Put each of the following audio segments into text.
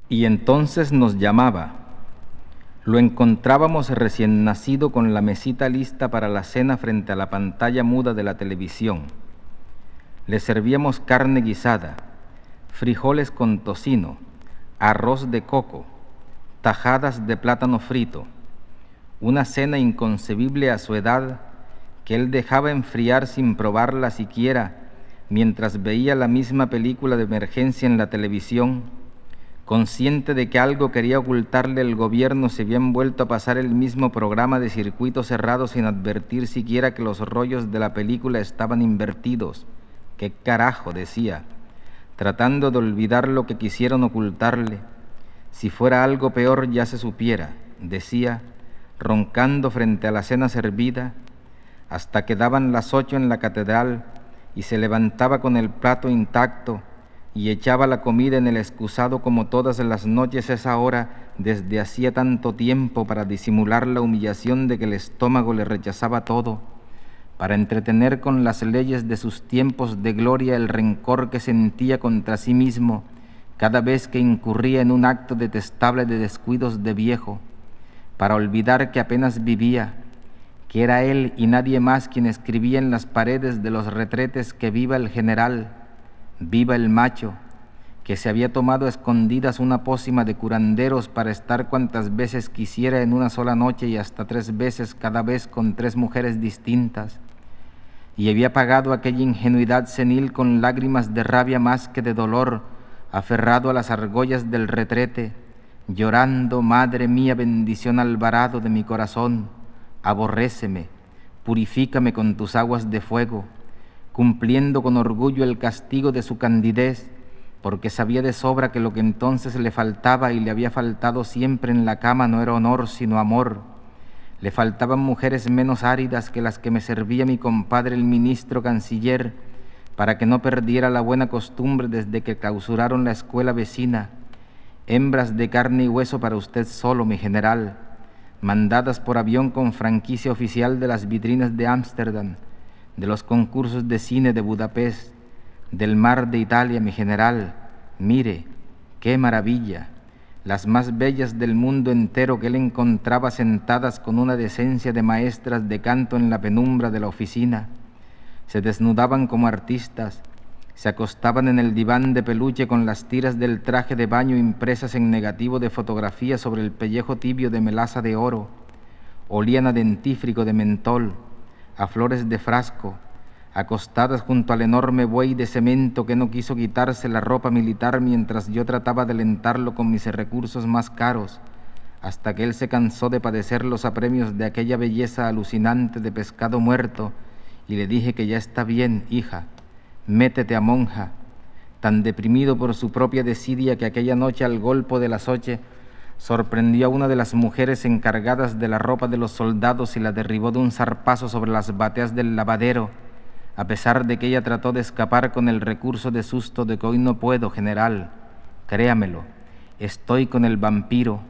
Y entonces nos llamaba. Lo encontrábamos recién nacido con la mesita lista para la cena frente a la pantalla muda de la televisión. Le servíamos carne guisada, frijoles con tocino, arroz de coco, tajadas de plátano frito, una cena inconcebible a su edad que él dejaba enfriar sin probarla siquiera mientras veía la misma película de emergencia en la televisión, consciente de que algo quería ocultarle el gobierno. Se habían vuelto a pasar el mismo programa de circuito cerrado sin advertir siquiera que los rollos de la película estaban invertidos. ¿Qué carajo?, decía, tratando de olvidar lo que quisieron ocultarle. Si fuera algo peor ya se supiera, decía, roncando frente a la cena servida, hasta que daban las 8 en la catedral y se levantaba con el plato intacto y echaba la comida en el excusado como todas las noches a esa hora desde hacía tanto tiempo, para disimular la humillación de que el estómago le rechazaba todo, para entretener con las leyes de sus tiempos de gloria el rencor que sentía contra sí mismo cada vez que incurría en un acto detestable de descuidos de viejo, para olvidar que apenas vivía, que era él y nadie más quien escribía en las paredes de los retretes que viva el general, viva el macho, que se había tomado a escondidas una pócima de curanderos para estar cuantas veces quisiera en una sola noche y hasta 3 veces cada vez con 3 mujeres distintas, y había pagado aquella ingenuidad senil con lágrimas de rabia más que de dolor, aferrado a las argollas del retrete, llorando: madre mía, bendición Alvarado de mi corazón, aborréceme, purifícame con tus aguas de fuego, cumpliendo con orgullo el castigo de su candidez, porque sabía de sobra que lo que entonces le faltaba y le había faltado siempre en la cama no era honor sino amor. Le faltaban mujeres menos áridas que las que me servía mi compadre el ministro canciller, para que no perdiera la buena costumbre desde que clausuraron la escuela vecina. Hembras de carne y hueso para usted solo, mi general, mandadas por avión con franquicia oficial de las vitrinas de Ámsterdam, de los concursos de cine de Budapest, del mar de Italia, mi general. Mire, qué maravilla, las más bellas del mundo entero que él encontraba sentadas con una decencia de maestras de canto en la penumbra de la oficina. Se desnudaban como artistas, se acostaban en el diván de peluche con las tiras del traje de baño impresas en negativo de fotografía sobre el pellejo tibio de melaza de oro. Olían a dentífrico de mentol, a flores de frasco, acostadas junto al enorme buey de cemento que no quiso quitarse la ropa militar mientras yo trataba de alentarlo con mis recursos más caros, hasta que él se cansó de padecer los apremios de aquella belleza alucinante de pescado muerto, y le dije que ya está bien, hija, métete a monja. Tan deprimido por su propia desidia que aquella noche al golpe de las 8 sorprendió a una de las mujeres encargadas de la ropa de los soldados y la derribó de un zarpazo sobre las bateas del lavadero, a pesar de que ella trató de escapar con el recurso de susto de que hoy no puedo, general, créamelo, estoy con el vampiro.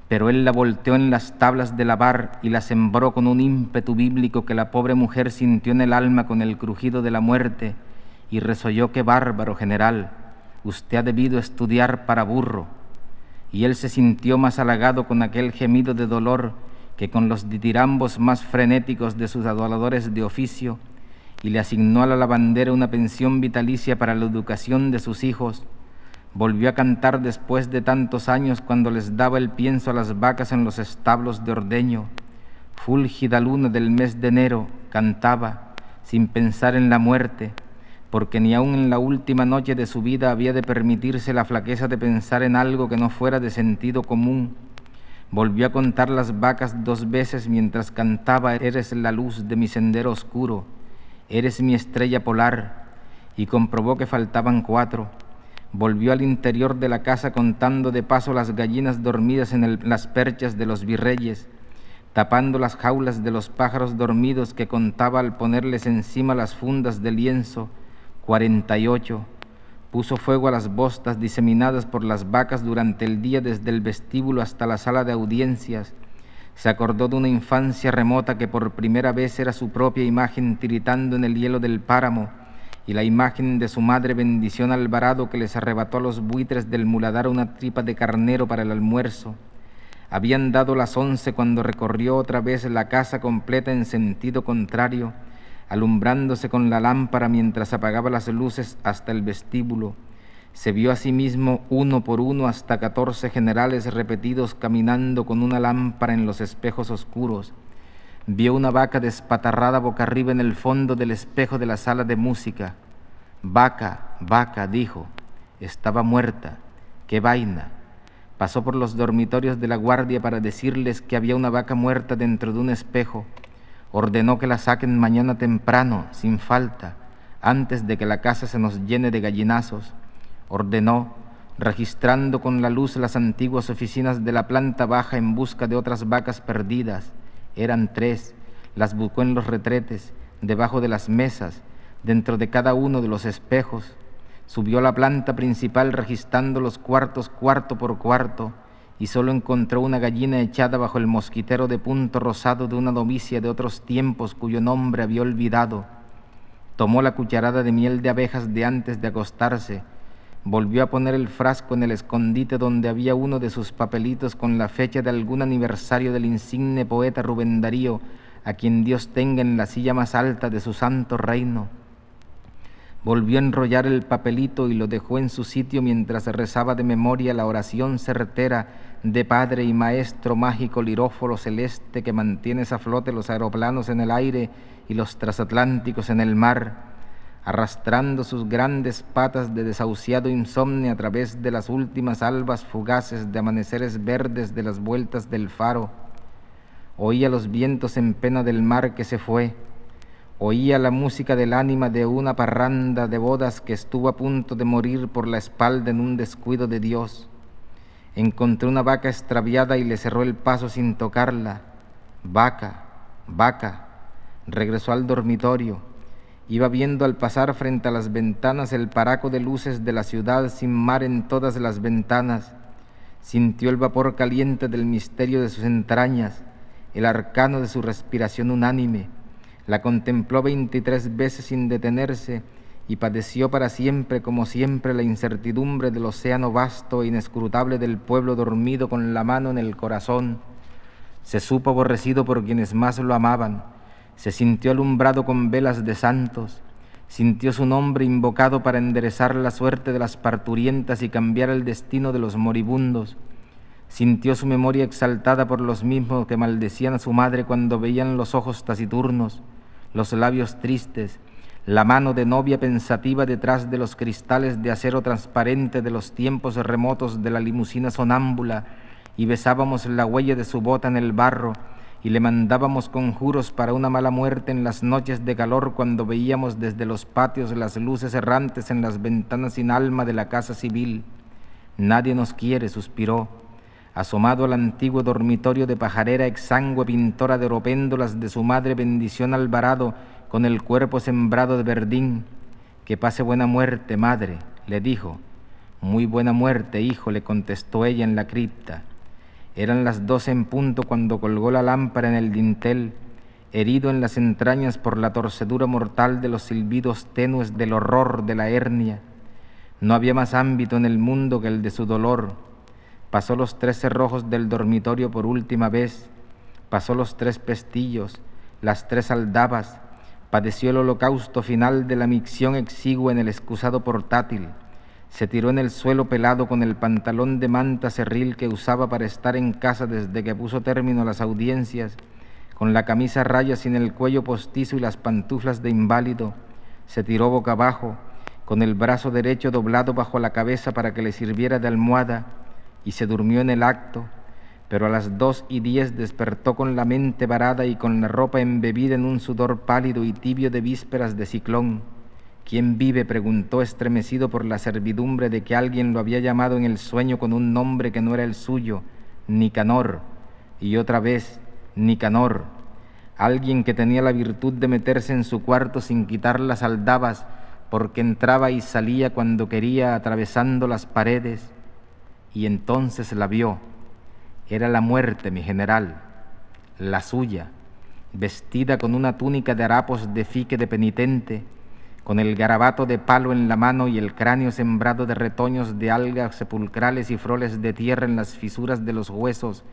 Pero él la volteó en las tablas de lavar y la sembró con un ímpetu bíblico que la pobre mujer sintió en el alma con el crujido de la muerte y resolló: qué bárbaro, general, usted ha debido estudiar para burro. Y él se sintió más halagado con aquel gemido de dolor que con los ditirambos más frenéticos de sus adoradores de oficio, y le asignó a la lavandera una pensión vitalicia para la educación de sus hijos. Volvió a cantar después de tantos años cuando les daba el pienso a las vacas en los establos de ordeño. Fúlgida luna del mes de enero, cantaba, sin pensar en la muerte, porque ni aun en la última noche de su vida había de permitirse la flaqueza de pensar en algo que no fuera de sentido común. Volvió a contar las vacas 2 veces mientras cantaba: eres la luz de mi sendero oscuro, eres mi estrella polar, y comprobó que faltaban 4. Volvió al interior de la casa contando de paso las gallinas dormidas en las perchas de los virreyes, tapando las jaulas de los pájaros dormidos que contaba al ponerles encima las fundas de lienzo: 48. Puso fuego a las bostas diseminadas por las vacas durante el día desde el vestíbulo hasta la sala de audiencias. Se acordó de una infancia remota que por primera vez era su propia imagen tiritando en el hielo del páramo, y la imagen de su madre Bendición Alvarado, que les arrebató a los buitres del muladar una tripa de carnero para el almuerzo. Habían dado las 11 cuando recorrió otra vez la casa completa en sentido contrario, alumbrándose con la lámpara mientras apagaba las luces hasta el vestíbulo. Se vio a sí mismo uno por uno hasta 14 generales repetidos caminando con una lámpara en los espejos oscuros. Vio una vaca despatarrada boca arriba en el fondo del espejo de la sala de música. Vaca, vaca, dijo. Estaba muerta. ¡Qué vaina! Pasó por los dormitorios de la guardia para decirles que había una vaca muerta dentro de un espejo. Ordenó que la saquen mañana temprano, sin falta, antes de que la casa se nos llene de gallinazos. Ordenó, registrando con la luz las antiguas oficinas de la planta baja en busca de otras vacas perdidas. Eran 3, las buscó en los retretes, debajo de las mesas, dentro de cada uno de los espejos. Subió a la planta principal registrando los cuartos cuarto por cuarto y solo encontró una gallina echada bajo el mosquitero de punto rosado de una novicia de otros tiempos cuyo nombre había olvidado. Tomó la cucharada de miel de abejas de antes de acostarse, volvió a poner el frasco en el escondite donde había uno de sus papelitos con la fecha de algún aniversario del insigne poeta Rubén Darío, a quien Dios tenga en la silla más alta de su santo reino. Volvió a enrollar el papelito y lo dejó en su sitio mientras rezaba de memoria la oración certera de Padre y Maestro mágico liróforo celeste que mantienes a flote los aeroplanos en el aire y los transatlánticos en el mar, arrastrando sus grandes patas de desahuciado insomnio a través de las últimas albas fugaces de amaneceres verdes de las vueltas del faro. Oía los vientos en pena del mar que se fue, oía la música del ánima de una parranda de bodas que estuvo a punto de morir por la espalda en un descuido de Dios. Encontró una vaca extraviada y le cerró el paso sin tocarla. Vaca, vaca. Regresó al dormitorio. Iba viendo al pasar frente a las ventanas el paraco de luces de la ciudad sin mar en todas las ventanas. Sintió el vapor caliente del misterio de sus entrañas, el arcano de su respiración unánime. La contempló 23 veces sin detenerse y padeció para siempre, como siempre, la incertidumbre del océano vasto e inescrutable del pueblo dormido con la mano en el corazón. Se supo aborrecido por quienes más lo amaban. Se sintió alumbrado con velas de santos, sintió su nombre invocado para enderezar la suerte de las parturientas y cambiar el destino de los moribundos, sintió su memoria exaltada por los mismos que maldecían a su madre cuando veían los ojos taciturnos, los labios tristes, la mano de novia pensativa detrás de los cristales de acero transparente de los tiempos remotos de la limusina sonámbula, y besábamos la huella de su bota en el barro, y le mandábamos conjuros para una mala muerte en las noches de calor cuando veíamos desde los patios las luces errantes en las ventanas sin alma de la casa civil. Nadie nos quiere, suspiró, asomado al antiguo dormitorio de pajarera exangüe pintora de oropéndolas de su madre Bendición Alvarado con el cuerpo sembrado de verdín. Que pase buena muerte, madre, le dijo. Muy buena muerte, hijo, le contestó ella en la cripta. Eran las 12 en punto cuando colgó la lámpara en el dintel, herido en las entrañas por la torcedura mortal de los silbidos tenues del horror de la hernia. No había más ámbito en el mundo que el de su dolor. Pasó los 3 cerrojos del dormitorio por última vez, pasó los 3 pestillos, las 3 aldabas, padeció el holocausto final de la micción exigua en el excusado portátil. Se tiró en el suelo pelado con el pantalón de manta cerril que usaba para estar en casa desde que puso término a las audiencias, con la camisa a rayas sin el cuello postizo y las pantuflas de inválido. Se tiró boca abajo, con el brazo derecho doblado bajo la cabeza para que le sirviera de almohada, y se durmió en el acto, pero a las 2:10 despertó con la mente varada y con la ropa embebida en un sudor pálido y tibio de vísperas de ciclón. ¿Quién vive?, preguntó estremecido por la servidumbre de que alguien lo había llamado en el sueño con un nombre que no era el suyo, Nicanor, y otra vez, Nicanor, alguien que tenía la virtud de meterse en su cuarto sin quitar las aldabas, porque entraba y salía cuando quería atravesando las paredes, y entonces la vio. Era la muerte, mi general, la suya, vestida con una túnica de harapos de fique de penitente, con el garabato de palo en la mano y el cráneo sembrado de retoños de algas sepulcrales y froles de tierra en las fisuras de los huesos,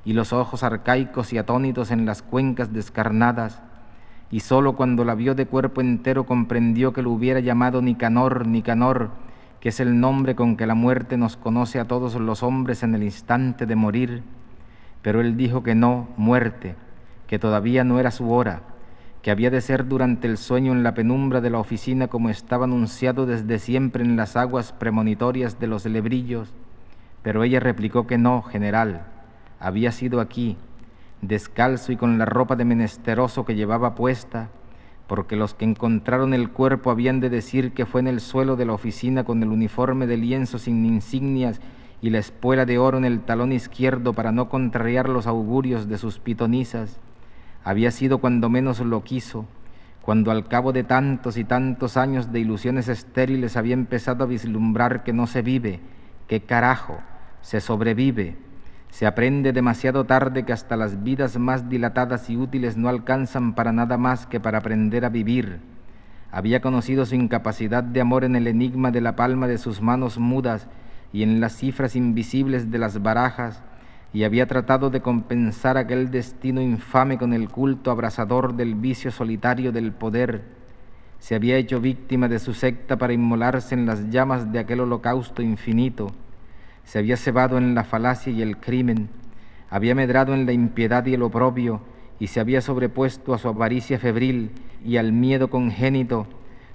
y los ojos arcaicos y atónitos en las cuencas descarnadas, y sólo cuando la vio de cuerpo entero comprendió que lo hubiera llamado Nicanor, Nicanor, que es el nombre con que la muerte nos conoce a todos los hombres en el instante de morir. Pero él dijo que no, muerte, que todavía no era su hora, que había de ser durante el sueño en la penumbra de la oficina como estaba anunciado desde siempre en las aguas premonitorias de los lebrillos. Pero ella replicó que no, general, había sido aquí, descalzo y con la ropa de menesteroso que llevaba puesta, porque los que encontraron el cuerpo habían de decir que fue en el suelo de la oficina con el uniforme de lienzo sin insignias y la espuela de oro en el talón izquierdo para no contrariar los augurios de sus pitonisas. Había sido cuando menos lo quiso, cuando al cabo de tantos y tantos años de ilusiones estériles había empezado a vislumbrar que no se vive, que carajo, se sobrevive. Se aprende demasiado tarde que hasta las vidas más dilatadas y útiles no alcanzan para nada más que para aprender a vivir. Había conocido su incapacidad de amor en el enigma de la palma de sus manos mudas y en las cifras invisibles de las barajas, y había tratado de compensar aquel destino infame con el culto abrasador del vicio solitario del poder. Se había hecho víctima de su secta para inmolarse en las llamas de aquel holocausto infinito. Se había cebado en la falacia y el crimen, había medrado en la impiedad y el oprobio, y se había sobrepuesto a su avaricia febril y al miedo congénito,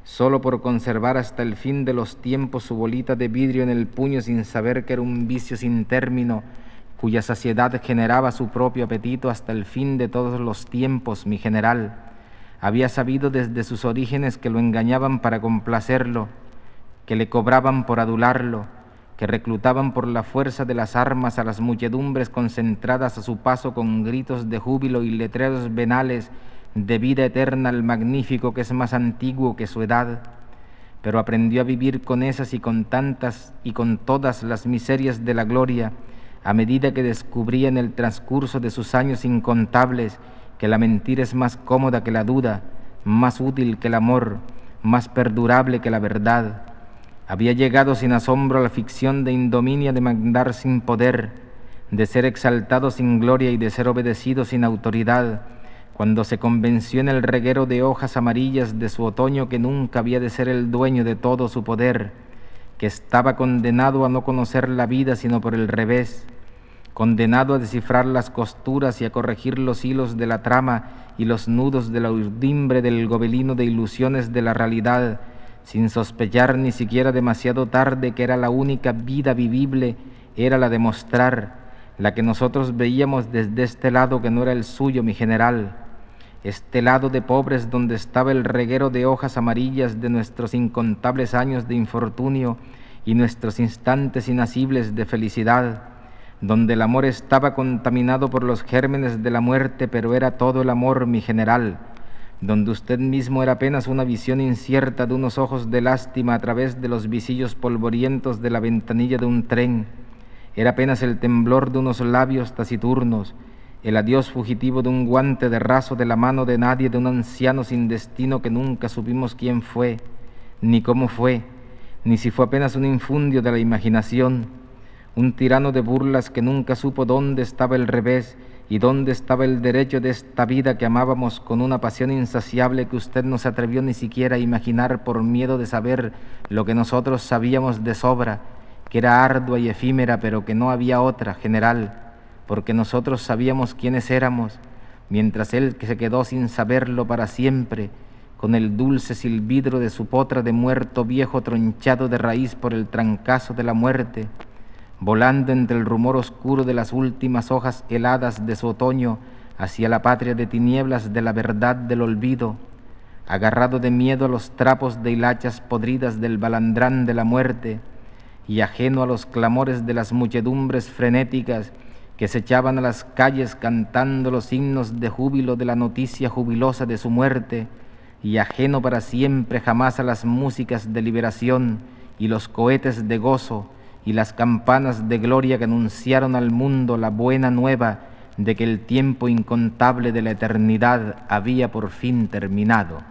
solo por conservar hasta el fin de los tiempos su bolita de vidrio en el puño sin saber que era un vicio sin término, cuya saciedad generaba su propio apetito hasta el fin de todos los tiempos, mi general. Había sabido desde sus orígenes que lo engañaban para complacerlo, que le cobraban por adularlo, que reclutaban por la fuerza de las armas a las muchedumbres concentradas a su paso con gritos de júbilo y letreros venales de vida eterna al magnífico que es más antiguo que su edad. Pero aprendió a vivir con esas y con tantas y con todas las miserias de la gloria, a medida que descubría en el transcurso de sus años incontables que la mentira es más cómoda que la duda, más útil que el amor, más perdurable que la verdad. Había llegado sin asombro a la ficción de indominia de mandar sin poder, de ser exaltado sin gloria y de ser obedecido sin autoridad, cuando se convenció en el reguero de hojas amarillas de su otoño que nunca había de ser el dueño de todo su poder, que estaba condenado a no conocer la vida sino por el revés, condenado a descifrar las costuras y a corregir los hilos de la trama y los nudos de la urdimbre del gobelino de ilusiones de la realidad, sin sospechar ni siquiera demasiado tarde que era la única vida vivible, era la de mostrar, la que nosotros veíamos desde este lado que no era el suyo, mi general, este lado de pobres donde estaba el reguero de hojas amarillas de nuestros incontables años de infortunio y nuestros instantes inasibles de felicidad, donde el amor estaba contaminado por los gérmenes de la muerte, pero era todo el amor, mi general, donde usted mismo era apenas una visión incierta de unos ojos de lástima a través de los visillos polvorientos de la ventanilla de un tren, era apenas el temblor de unos labios taciturnos, el adiós fugitivo de un guante de raso de la mano de nadie, de un anciano sin destino que nunca supimos quién fue, ni cómo fue, ni si fue apenas un infundio de la imaginación, un tirano de burlas que nunca supo dónde estaba el revés y dónde estaba el derecho de esta vida que amábamos con una pasión insaciable que usted no se atrevió ni siquiera a imaginar por miedo de saber lo que nosotros sabíamos de sobra, que era ardua y efímera, pero que no había otra, general, porque nosotros sabíamos quiénes éramos, mientras él que se quedó sin saberlo para siempre, con el dulce silbidro de su potra de muerto viejo tronchado de raíz por el trancazo de la muerte, volando entre el rumor oscuro de las últimas hojas heladas de su otoño hacia la patria de tinieblas de la verdad del olvido, agarrado de miedo a los trapos de hilachas podridas del balandrán de la muerte y ajeno a los clamores de las muchedumbres frenéticas que se echaban a las calles cantando los himnos de júbilo de la noticia jubilosa de su muerte, y ajeno para siempre jamás a las músicas de liberación y los cohetes de gozo y las campanas de gloria que anunciaron al mundo la buena nueva de que el tiempo incontable de la eternidad había por fin terminado.